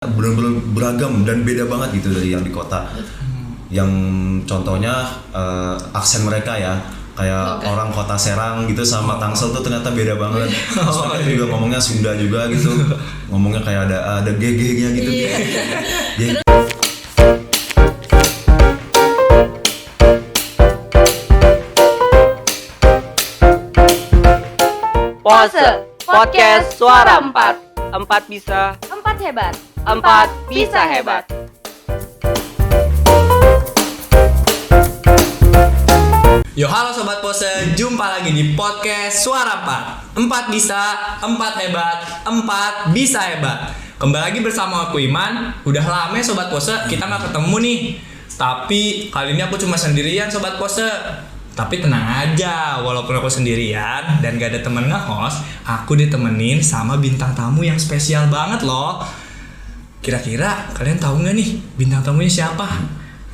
benar-benar beragam dan beda banget gitu dari yang di kota. Yang contohnya aksen mereka ya, kayak orang kota Serang gitu sama Tangsel tuh ternyata beda banget. Terus mereka juga ngomongnya Sunda juga gitu, ngomongnya kayak ada gegehnya gitu. Gege. Pose Podcast Suara 4. 4 bisa, 4 hebat. 4 bisa hebat. Yo halo Sobat Pose, jumpa lagi di podcast Suara 4. 4 bisa, 4 hebat, 4 bisa hebat. Kembali lagi bersama aku Iman. Udah lama ya Sobat Pose, kita gak ketemu nih. Tapi kali ini aku cuma sendirian Sobat Pose. Tapi tenang aja, walaupun aku sendirian dan gak ada temen nge-host, aku ditemenin sama bintang tamu yang spesial banget loh. Kira-kira kalian tahu nggak nih bintang tamunya siapa?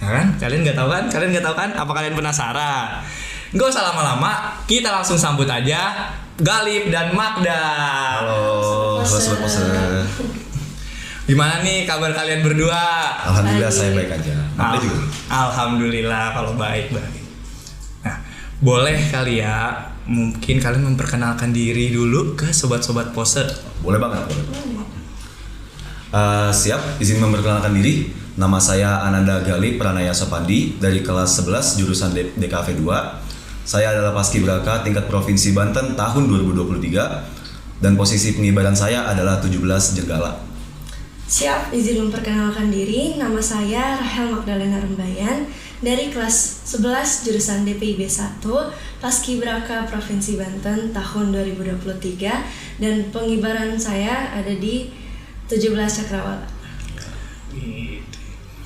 Ya kan? Kalian nggak tahu kan? Kalian nggak tahu kan? Apa kalian penasaran? Nggak usah lama-lama, kita langsung sambut aja Galip dan Magda. Halo Sobat Pose. Gimana nih kabar kalian berdua? Alhamdulillah saya baik aja. Magda juga. Alhamdulillah kalau baik-baik. Nah, boleh kali ya, mungkin kalian memperkenalkan diri dulu ke sobat-sobat Pose. Boleh banget, boleh. Siap, izin memperkenalkan diri. Nama saya Ananda Galip Pranaya Sopandi dari kelas 11 jurusan DKV 2. Saya adalah paskibraka tingkat Provinsi Banten tahun 2023 dan posisi pengibaran saya adalah 17 Jenggala. Siap, izin memperkenalkan diri. Nama saya Rahel Magdalena Rembayan dari kelas 11 jurusan DPIB 1 Paskibraka Provinsi Banten tahun 2023 dan pengibaran saya ada di 17 Cakrawala.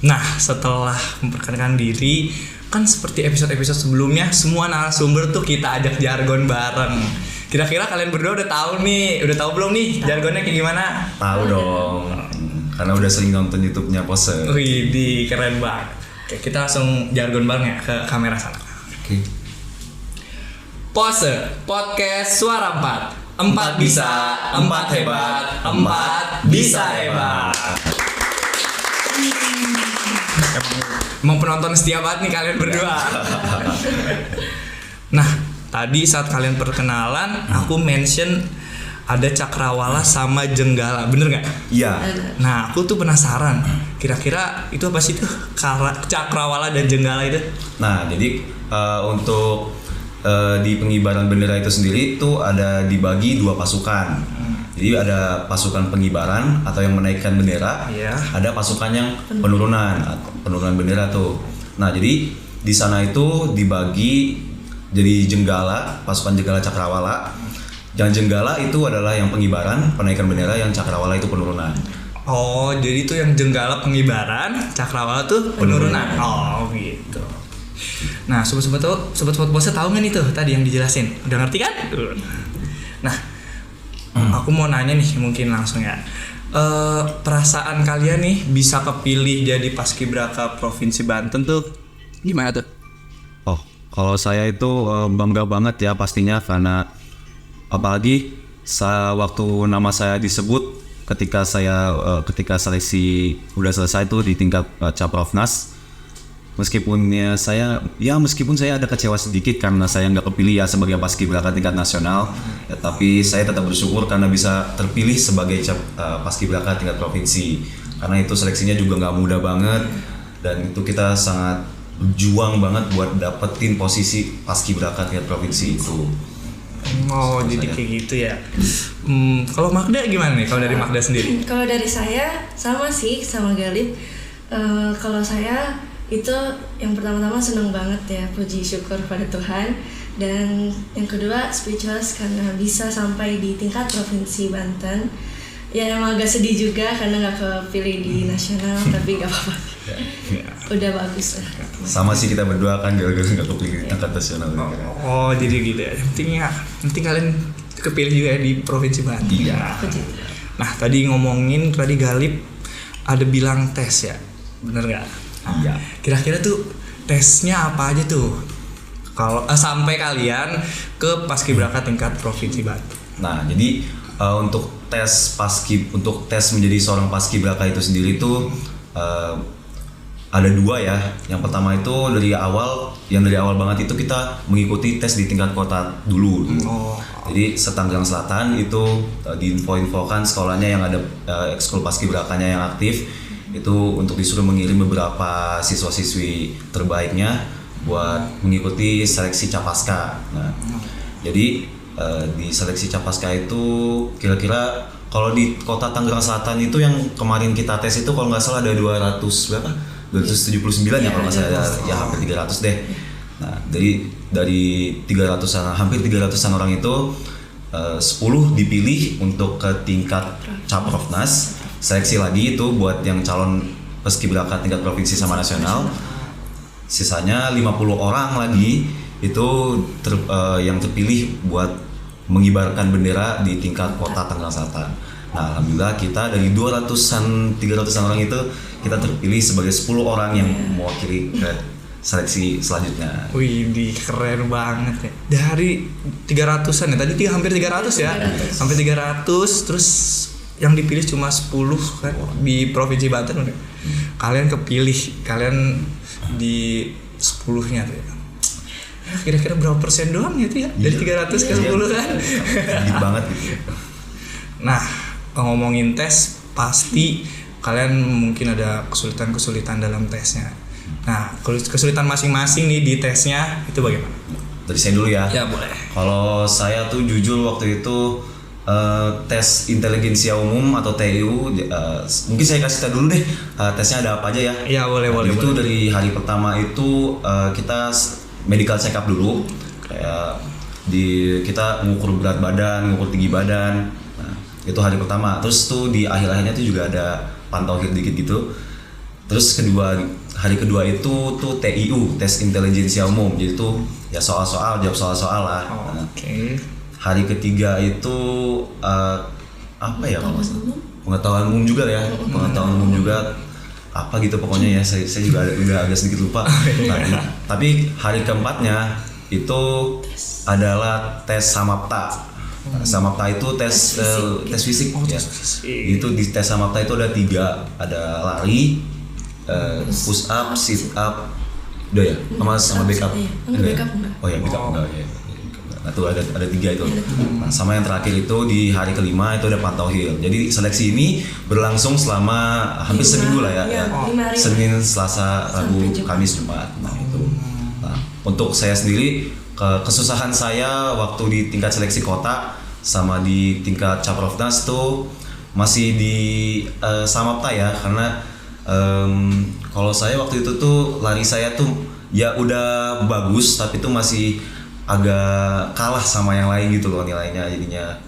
Nah, setelah memperkenalkan diri, kan seperti episode-episode sebelumnya, semua narasumber tuh kita ajak jargon bareng. Kira-kira kalian berdua udah tahu belum nih jargonnya kayak gimana? Tahu dong, karena udah sering nonton YouTube-nya Pose. Widih, keren banget. Oke, kita langsung jargon bareng ya ke kamera sana. Oke. Pose Podcast Suara 4. 4 bisa, 4 hebat, 4 bisa hebat. Emang penonton setia banget nih kalian berdua. Nah, tadi saat kalian perkenalan, aku mention ada Cakrawala sama Jenggala, bener nggak? Iya. Nah, aku tuh penasaran. Kira-kira itu apa sih tuh Cakrawala dan Jenggala itu? Nah, jadi untuk di pengibaran bendera itu sendiri itu ada dibagi dua pasukan. Jadi ada pasukan pengibaran atau yang menaikkan bendera, ada pasukan yang penurunan bendera tuh. Nah, jadi di sana itu dibagi jadi Jenggala, pasukan Jenggala Cakrawala. Yang Jenggala itu adalah yang pengibaran, penaikan bendera, yang Cakrawala itu penurunan. Oh, jadi itu yang Jenggala pengibaran, Cakrawala tuh penurunan. Oh, gitu. Nah, sobat-sobat Pose tahu nggak nih tuh tadi yang dijelasin? Udah ngerti kan? Nah, aku mau nanya nih mungkin langsung ya. Perasaan kalian nih bisa kepilih jadi paskibraka Provinsi Banten tuh gimana tuh? Oh, kalau saya itu bangga banget ya pastinya, karena apalagi waktu nama saya disebut ketika seleksi udah selesai tuh di tingkat Caprovnas. Meskipun saya ada kecewa sedikit karena saya nggak kepilih ya sebagai paskibraka tingkat nasional, ya, tapi saya tetap bersyukur karena bisa terpilih sebagai paskibraka tingkat provinsi, karena itu seleksinya juga nggak mudah banget dan itu kita sangat berjuang banget buat dapetin posisi paskibraka tingkat provinsi itu. Oh, jadi kayak gitu ya. Kalau Magda gimana nih? Kalau dari Magda sendiri? Kalau dari saya sama sih sama Galip. Kalau saya itu yang pertama-tama senang banget ya, puji syukur pada Tuhan, dan yang kedua speechless karena bisa sampai di tingkat Provinsi Banten. Ya emang agak sedih juga karena nggak kepilih di nasional, tapi nggak apa-apa. Udah bagus lah. Sama sih, kita berdua kan gara-gara nggak kepilih di tingkat nasional. Oh, jadi gitu ya. Penting kalian kepilih juga di Provinsi Banten. Iya. Nah, tadi Galip ada bilang tes ya, bener nggak? Iya. Kira-kira tuh tesnya apa aja tuh? Kalau sampai kalian ke paskibraka tingkat Provinsi Banten. Nah, jadi untuk untuk tes menjadi seorang paskibraka itu sendiri itu ada 2 ya. Yang pertama itu dari awal banget itu kita mengikuti tes di tingkat kota dulu. Jadi Tangerang Selatan itu diinfo-infokan sekolahnya yang ada ekskul paskibrakanya yang aktif itu untuk disuruh mengirim beberapa siswa-siswi terbaiknya buat mengikuti seleksi Capaska. Nah, jadi di seleksi Capaska itu kira-kira kalau di kota Tangerang Selatan itu yang kemarin kita tes itu kalau nggak salah ada 279 ya kalau nggak salah, ya hampir 300 deh. Nah, dari 300-an, hampir 300-an orang itu 10 dipilih untuk ke tingkat Caprofnas, seleksi lagi itu buat yang calon paskibraka tingkat provinsi sama nasional. Sisanya 50 orang lagi itu yang terpilih buat mengibarkan bendera di tingkat kota Tangerang Selatan. Nah, alhamdulillah kita dari 300-an orang itu kita terpilih sebagai 10 orang yang mewakili ke seleksi selanjutnya. Wih, keren banget ya. Dari 300-an ya, tadi hampir 300 ya. 300. Hampir 300, terus yang dipilih cuma 10 kan di Provinsi Banten udah. Kalian kepilih, kalian di 10-nya tuh ya. Kira-kira berapa persen doang gitu ya? Dari 300 ke 10 kan? Sedikit banget gitu. Nah, ngomongin tes, pasti kalian mungkin ada kesulitan-kesulitan dalam tesnya. Nah, kesulitan masing-masing nih di tesnya itu bagaimana? Dari saya dulu ya. Ya, boleh. Kalau saya tuh jujur waktu itu tes intelijensia umum atau TIU, mungkin saya kasih tahu dulu deh tesnya ada apa aja ya. Iya, boleh. Itu dari hari pertama itu kita medical check up dulu, kayak kita mengukur berat badan, mengukur tinggi badan. Nah, itu hari pertama. Terus tuh di akhir-akhirnya tuh juga ada pantau dikit gitu. Terus hari kedua itu tuh TIU, tes intelijensia umum. Jadi tuh ya soal-soal, jawab soal-soal lah. Nah, Oke. hari ketiga itu apa ya? Pengetahuan umum juga ya. Pengetahuan umum juga apa gitu pokoknya ya. Saya juga agak sedikit lupa. Nah, tapi hari keempatnya itu adalah tes Samapta. Samapta itu tes fisik ya. Itu di tes Samapta itu ada 3, ada lari, push up, sit up, udah ya, sama backup. Backup enggak. Oh ya, backup enggak ya. Nah tuh ada 3 itu. Nah, sama yang terakhir itu di hari kelima itu ada pantau heel. Jadi seleksi ini berlangsung selama hampir seminggu lah ya. Iya, 5 hari. Senin, Selasa, Rabu, Sampai Jumat. Kamis, Jumat. Nah itu. Nah, untuk saya sendiri kesusahan saya waktu di tingkat seleksi kota sama di tingkat Caprofnas tuh masih di Samapta ya, karena kalau saya waktu itu tuh lari saya tuh ya udah bagus tapi tuh masih agak kalah sama yang lain gitu loh nilainya jadinya,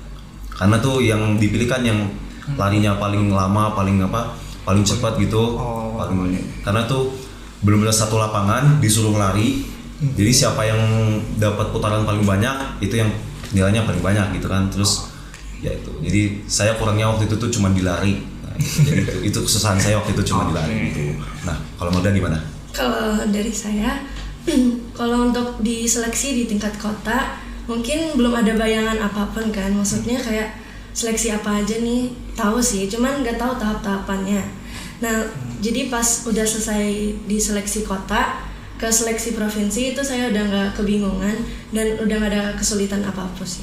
karena tuh yang dipilih kan yang larinya paling lama, paling cepat gitu. Karena tuh benar-benar satu lapangan disuruh lari, jadi siapa yang dapat putaran paling banyak itu yang nilainya paling banyak gitu kan. Terus ya itu, jadi saya kurangnya waktu itu tuh cuma di lari. Nah, jadi itu kesusahan saya waktu itu cuma di lari gitu. Nah, kalau Moda gimana? Kalau dari saya, kalau untuk di seleksi di tingkat kota mungkin belum ada bayangan apapun kan, maksudnya kayak seleksi apa aja nih tahu sih, cuman nggak tahu tahap-tahapannya. Nah, jadi pas udah selesai di seleksi kota ke seleksi provinsi itu saya udah nggak kebingungan dan udah nggak ada kesulitan apa-apa sih.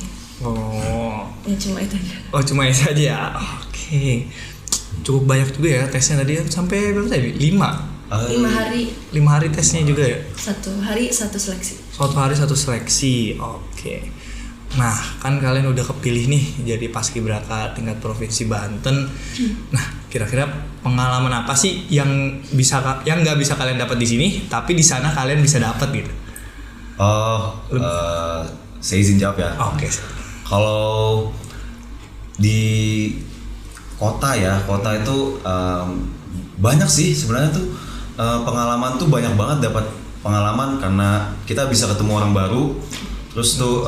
Ya cuma itu aja. Oh, cuma itu aja ya. Oke. Cukup banyak juga ya tesnya tadi, sampai berapa tadi? 5 5 hari tesnya juga ya? 1 hari 1 seleksi. 1 hari 1 seleksi. Oke. Nah, kan kalian udah kepilih nih jadi paskibraka tingkat provinsi Banten. Nah, kira-kira pengalaman apa sih yang nggak bisa kalian dapat di sini tapi di sana kalian bisa dapat gitu? Saya izin jawab ya. Oke. Kalau di kota itu banyak sih sebenarnya tuh, pengalaman tuh banyak banget, dapat pengalaman karena kita bisa ketemu orang baru. Terus tuh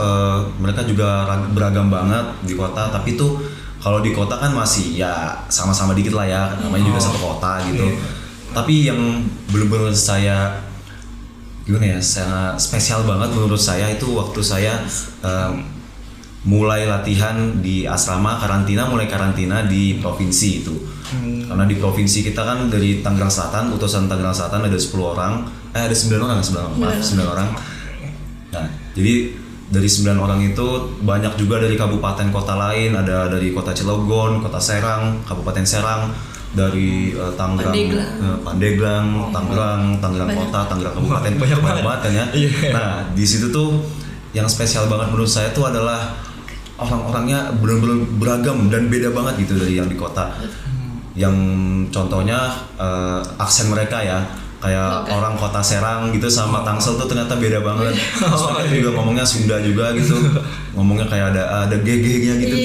mereka juga beragam banget di kota, tapi tuh kalau di kota kan masih ya sama-sama dikit lah ya, namanya juga satu kota gitu. Tapi yang benar-benar saya sangat spesial banget menurut saya itu waktu saya mulai latihan di asrama, mulai karantina di provinsi itu. Karena di provinsi kita kan dari Tangerang Selatan, utusan Tangerang Selatan ada 10 orang, ada 9 orang, 9 orang. Nah, jadi dari 9 orang itu banyak juga dari kabupaten kota lain, ada dari kota Cilegon, kota Serang, Kabupaten Serang, dari Tangerang, Pandeglang, Tangerang Kota, Tangerang Kabupaten, banyak banget kan ya. Nah, di situ tuh yang spesial banget menurut saya tuh adalah orang-orangnya benar-benar beragam dan beda banget gitu dari yang di kota. Yang contohnya aksen mereka ya, kayak orang kota Serang gitu sama Tangsel tuh ternyata beda banget. Terus mereka juga ngomongnya Sunda juga gitu, ngomongnya kayak ada gege-nya gitu.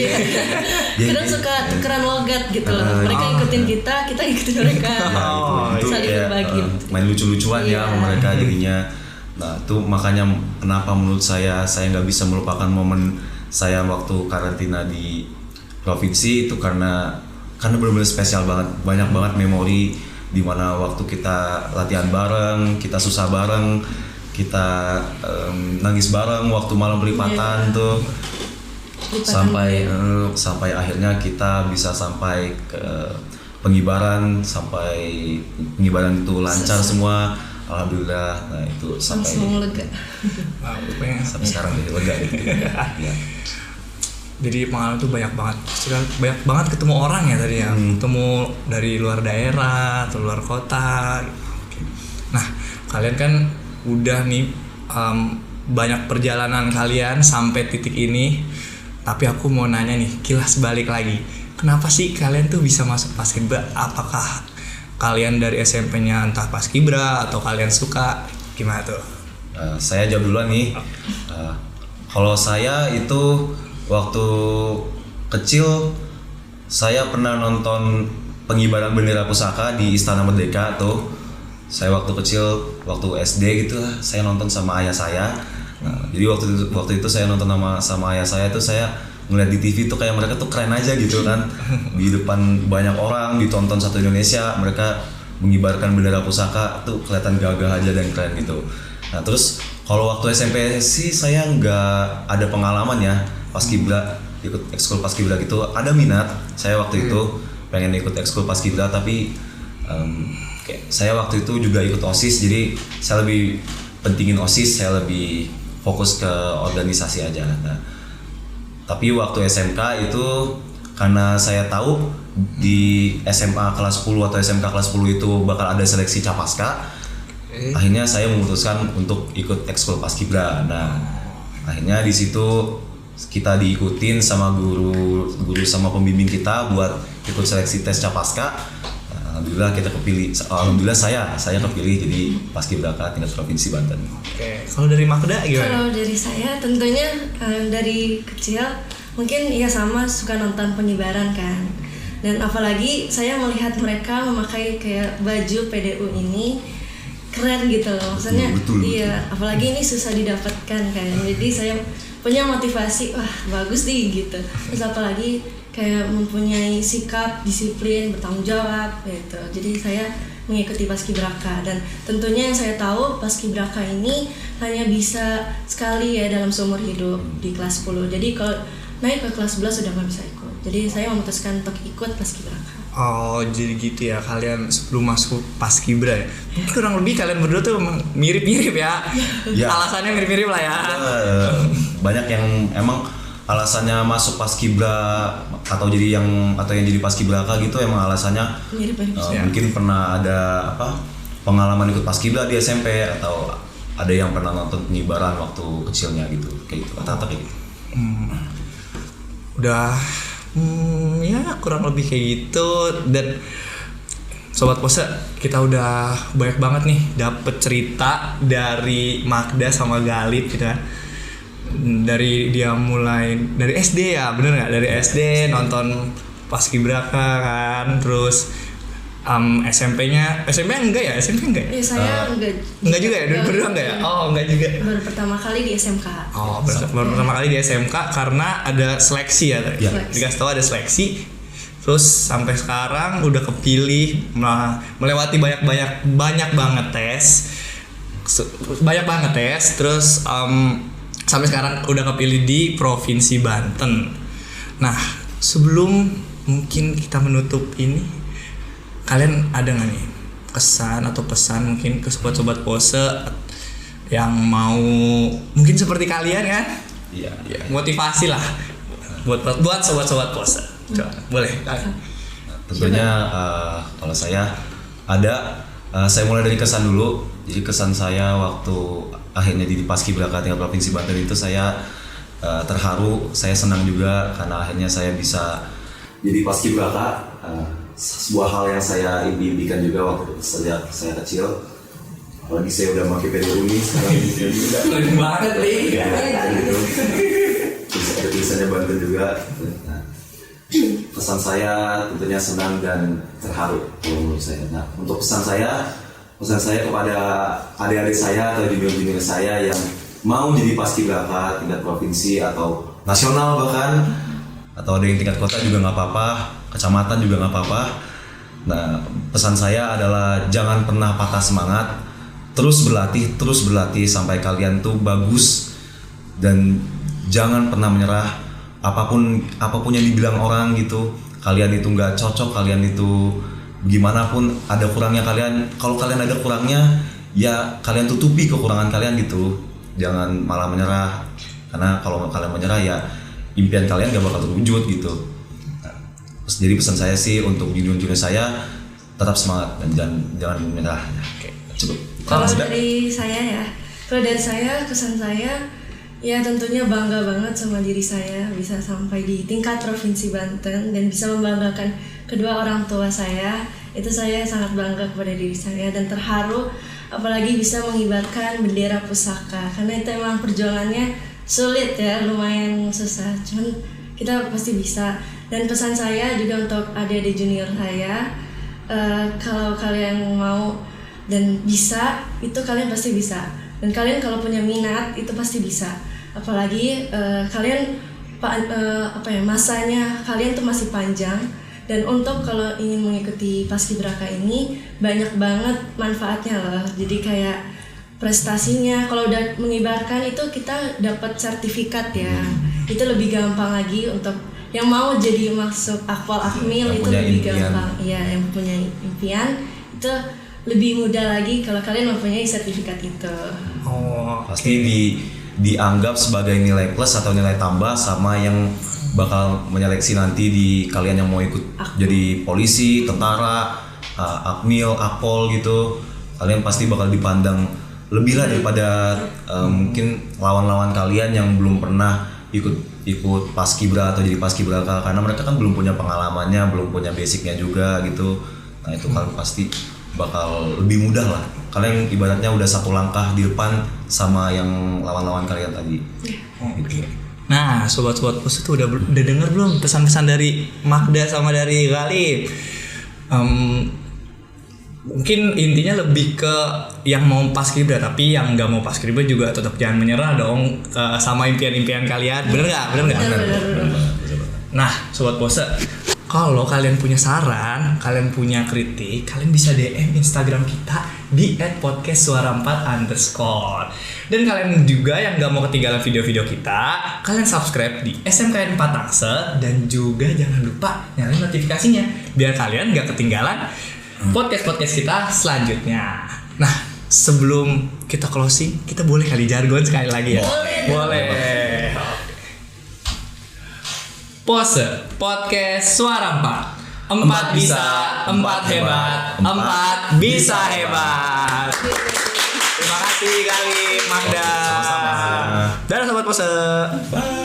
Kadang suka tukeran logat gitu loh. Mereka ikutin kita ikutin mereka. Itu saling kayak berbagi. main lucu-lucuan ya sama mereka jadinya. Nah itu makanya kenapa menurut saya nggak bisa melupakan momen saya waktu karantina di provinsi itu karena benar-benar spesial banget, banyak banget memori di mana waktu kita latihan bareng, kita susah bareng, kita nangis bareng waktu malam pelipatan tuh sampai akhirnya kita bisa sampai ke pengibaran, sampai pengibaran itu lancar semua. Alhamdulillah. Nah itu langsung lega. Sampai sekarang jadi lega gitu. Ya. Jadi pengalaman tuh banyak banget ketemu orang ya tadi ya, ketemu dari luar daerah atau luar kota. Nah kalian kan udah nih banyak perjalanan kalian sampai titik ini, tapi aku mau nanya nih, kilas balik lagi, kenapa sih kalian tuh bisa masuk Paskibra? Apakah kalian dari SMP-nya entah Paskibra atau kalian suka, gimana tuh? Saya jawab duluan nih. Kalau saya itu waktu kecil saya pernah nonton pengibaran bendera pusaka di Istana Merdeka tuh. Saya waktu kecil, waktu SD gitu lah, saya nonton sama ayah saya. Nah, jadi waktu itu saya nonton sama ayah saya tuh, saya ngeliat di TV tuh kayak mereka tuh keren aja gitu kan. Di depan banyak orang, ditonton satu Indonesia, mereka mengibarkan bendera pusaka tuh kelihatan gagah aja dan keren gitu. Nah terus kalau waktu SMP sih saya nggak ada pengalaman ya Paskibra, ikut ekskul Paskibra gitu. Ada minat saya waktu itu pengen ikut ekskul Paskibra, tapi saya waktu itu juga ikut OSIS, jadi saya lebih pentingin OSIS, saya lebih fokus ke organisasi aja. Nah, tapi waktu SMK itu karena saya tahu di SMA kelas 10 atau SMK kelas 10 itu bakal ada seleksi Capaska, akhirnya saya memutuskan untuk ikut ekskul Paskibra. Nah, akhirnya di situ kita diikutin sama guru sama pembimbing kita buat ikut seleksi tes Capaska. Alhamdulillah kita kepilih. Alhamdulillah saya kepilih jadi Paskibraka tingkat provinsi Banten. Oke. Kalau dari Magda gimana? Kalau dari saya tentunya dari kecil mungkin ya sama suka nonton pengibaran kan. Dan apalagi saya melihat mereka memakai kayak baju PDU ini keren gitu loh. Maksudnya betul. Iya, apalagi ini susah didapatkan kan. Jadi saya punya motivasi, wah bagus nih gitu. Terus apalagi kayak mempunyai sikap, disiplin, bertanggung jawab gitu. Jadi saya mengikuti Paskibraka, dan tentunya yang saya tahu Paskibraka ini hanya bisa sekali ya dalam seumur hidup di kelas 10. Jadi kalau naik ke kelas 11 sudah nggak bisa ikut. Jadi saya memutuskan untuk ikut Paskibraka. Oh jadi gitu ya, kalian sebelum masuk Paskibra ya. Mungkin kurang lebih kalian berdua tuh mirip-mirip ya. Alasannya mirip-mirip lah ya. Banyak yang emang alasannya masuk Paskibra atau yang jadi Paskibraka gitu emang alasannya Mirip-mirip. mungkin pernah ada pengalaman ikut Paskibra di SMP, atau ada yang pernah nonton pengibaran waktu kecilnya gitu, kayak gitu, rata-rata kayak gitu. Udah ya kurang lebih kayak gitu. Dan Sobat Pose, kita udah banyak banget nih dapet cerita dari Magda sama Galip gitu kan. Dari dia mulai dari SD ya, bener nggak? Dari SD nonton Paskibraka kan, terus SMP enggak ya? SMP enggak? Ya saya Enggak juga ya? Berdua enggak ya? Oh enggak juga. Baru pertama kali di SMK. Oh baru pertama kali di SMK karena ada seleksi ya tadi. Ya. Dikasih tahu ada seleksi. Terus sampai sekarang udah kepilih, melewati banyak banget tes. Terus sampai sekarang udah kepilih di Provinsi Banten. Nah, sebelum mungkin kita menutup ini, kalian ada nggak nih kesan atau pesan mungkin ke sobat-sobat pose yang mau mungkin seperti kalian kan? Iya. Motivasi lah buat sobat-sobat pose. Coba, boleh. Tentunya kalau saya ada, saya mulai dari kesan dulu. Jadi kesan saya waktu akhirnya di Paskibraka tingkat Provinsi Banten itu saya terharu, saya senang juga karena akhirnya saya bisa jadi Paskibraka. Sebuah hal yang saya impikan juga waktu sejak saya kecil. Apalagi saya udah pakai PDU nih sekarang juga. Keren banget nih. Ada tulisannya Banten juga. Nah, pesan saya tentunya senang dan terharu kalau menurut saya. Nah, untuk pesan saya kepada adik-adik saya atau junior-junior saya yang mau jadi paskibraka tingkat provinsi atau nasional bahkan, atau ada yang tingkat kota juga nggak apa-apa, kecamatan juga nggak apa-apa. Nah, pesan saya adalah jangan pernah patah semangat, terus berlatih sampai kalian tuh bagus, dan jangan pernah menyerah. Apapun yang dibilang orang gitu, kalian itu nggak cocok, kalian itu gimana pun ada kurangnya kalian. Kalau kalian ada kurangnya, ya kalian tutupi kekurangan kalian gitu. Jangan malah menyerah, karena kalau kalian menyerah ya impian kalian gak bakal terwujud gitu. Nah, jadi pesan saya sih untuk junior-junior saya, tetap semangat dan jangan menyerah. Oke, cukup. Kalau dari saya kesan saya ya tentunya bangga banget sama diri saya bisa sampai di tingkat Provinsi Banten dan bisa membanggakan kedua orang tua saya. Itu saya sangat bangga kepada diri saya dan terharu apalagi bisa mengibarkan bendera pusaka, karena itu emang perjuangannya sulit ya, lumayan susah, cuman kita pasti bisa. Dan pesan saya juga untuk adik-adik junior saya, kalau kalian mau dan bisa, itu kalian pasti bisa. Dan kalian kalau punya minat itu pasti bisa. Apalagi kalian masanya kalian tuh masih panjang. Dan untuk kalau ingin mengikuti Paskibraka ini banyak banget manfaatnya loh. Jadi kayak prestasinya, kalau udah mengibarkan itu kita dapat sertifikat ya. Itu lebih gampang lagi untuk yang mau jadi masuk Akpol Akmil, itu lebih gampang. Iya, yang punya impian itu lebih mudah lagi kalau kalian mempunyai sertifikat itu. Oh, pasti dianggap sebagai nilai plus atau nilai tambah sama yang bakal menyeleksi nanti di kalian yang mau ikut jadi polisi, tentara, Akmil, Akpol gitu. Kalian pasti bakal dipandang lebih lah daripada mungkin lawan-lawan kalian yang belum pernah ikut paskibra atau jadi paskibraka, karena mereka kan belum punya pengalamannya, belum punya basicnya juga gitu. Nah itu kalian pasti bakal lebih mudah lah. Kalian ibaratnya udah satu langkah di depan sama yang lawan-lawan kalian tadi. Oke. Nah, sobat-sobat pos itu udah denger belum pesan-pesan dari Magda sama dari Galip? Mungkin intinya lebih ke yang mau paskibra, tapi yang nggak mau paskibra juga tetap jangan menyerah dong sama impian-impian kalian. Bener nggak? Bener. Nah, sobat pose, kalau kalian punya saran, kalian punya kritik, kalian bisa DM Instagram kita di @podcastsuara4_. Dan kalian juga yang gak mau ketinggalan video-video kita, kalian subscribe di SMKN 4 Tangsel, dan juga jangan lupa nyalain notifikasinya biar kalian gak ketinggalan podcast-podcast kita selanjutnya. Nah, sebelum kita closing, kita boleh kali jargon sekali lagi ya? Boleh. Pose Podcast Suara 4. 4 bisa, 4 hebat, 4 bisa hebat. Terima kasih kali Magda. Sama-sama. Dadah sobat Pose. Bye.